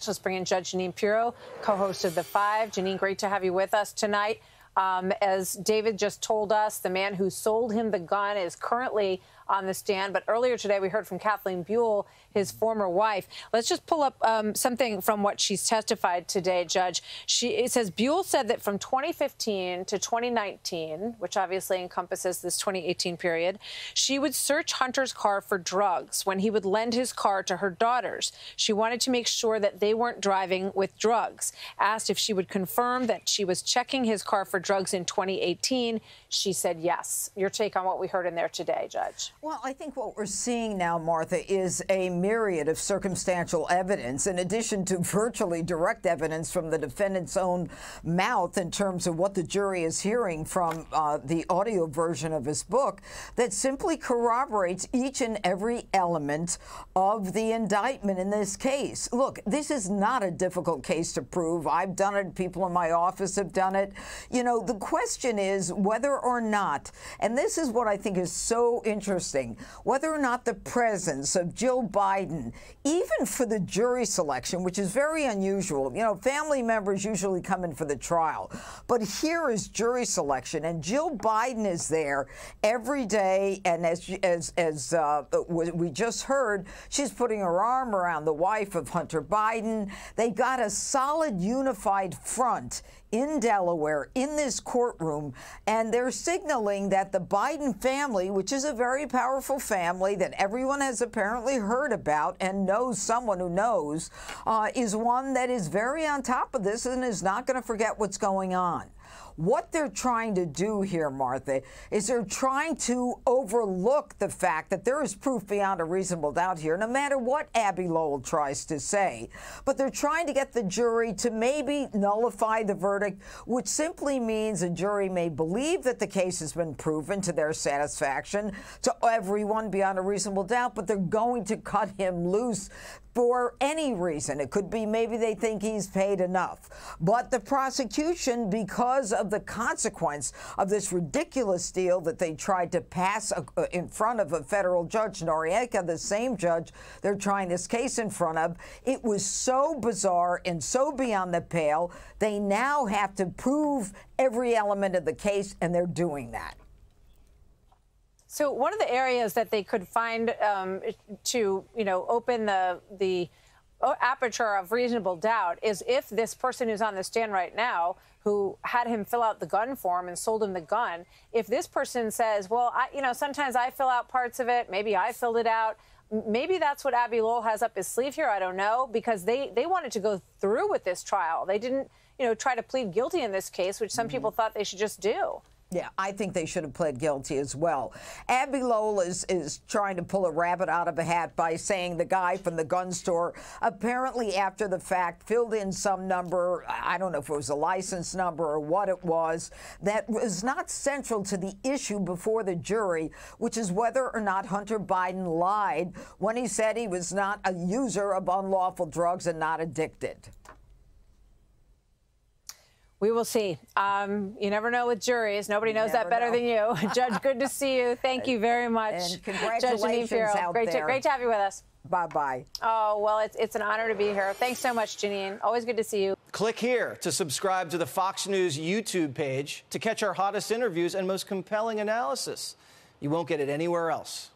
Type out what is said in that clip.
Let's bring in Judge Jeanine Pirro, co-host of The Five. Jeanine, great to have you with us tonight. As David just told us, the man who sold him the gun is currently on the stand. But earlier today, we heard from Kathleen Buell, his former wife. Let's just pull up something from what she's testified today, Judge. It says Buell said that from 2015 to 2019, which obviously encompasses this 2018 period, she would search Hunter's car for drugs when he would lend his car to her daughters. She wanted to make sure that they weren't driving with drugs. Asked if she would confirm that she was checking his car for drugs in 2018, she said yes. Your take on what we heard in there today, Judge? Well, I think what we're seeing now, Martha, is a myriad of circumstantial evidence, in addition to virtually direct evidence from the defendant's own mouth in terms of what the jury is hearing from the audio version of his book, that simply corroborates each and every element of the indictment in this case. Look, this is not a difficult case to prove. I've done it. People in my office have done it. You know, the question is whether or not, and this is what I think is so interesting, whether or not the presence of Jill Biden, even for the jury selection, which is very unusual. You know, family members usually come in for the trial, but here is jury selection, and Jill Biden is there every day, and as we just heard, she's putting her arm around the wife of Hunter Biden. They got a solid, unified front in Delaware, in this courtroom, and they're signaling that the Biden family, which is a very powerful family that everyone has apparently heard about and knows someone who knows, is one that is very on top of this and is not going to forget what's going on. What they're trying to do here, Martha, is they're trying to overlook the fact that there is proof beyond a reasonable doubt here, no matter what Abbe Lowell tries to say. But they're trying to get the jury to maybe nullify the verdict, which simply means a jury may believe that the case has been proven to their satisfaction, to everyone beyond a reasonable doubt, but they're going to cut him loose for any reason. It could be maybe they think he's paid enough. But the prosecution, because of the consequence of this ridiculous deal that they tried to pass in front of a federal judge, Noriega, the same judge they're trying this case in front of, it was so bizarre and so beyond the pale, they now have to prove every element of the case, and they're doing that. So one of the areas that they could find to, open the aperture of reasonable doubt is if this person who's on the stand right now, who had him fill out the gun form and sold him the gun, if this person says, well, sometimes I fill out parts of it, maybe I filled it out, maybe that's what Abbe Lowell has up his sleeve here, I don't know, because they wanted to go through with this trial. They didn't, try to plead guilty in this case, which some people thought they should just do. Yeah, I think they should have pled guilty as well. Abbe Lowell is trying to pull a rabbit out of a hat by saying the guy from the gun store apparently after the fact filled in some number, I don't know if it was a license number or what it was, that was not central to the issue before the jury, which is whether or not Hunter Biden lied when he said he was not a user of unlawful drugs and not addicted. We will see. You never know with juries. Nobody knows that better than you. Judge, good to see you. Thank you very much. And congratulations Judge Jeanine Pirro. out there. Great to have you with us. Bye-bye. Oh, well, it's an honor to be here. Thanks so much, Jeanine. Always good to see you. Click here to subscribe to the Fox News YouTube page to catch our hottest interviews and most compelling analysis. You won't get it anywhere else.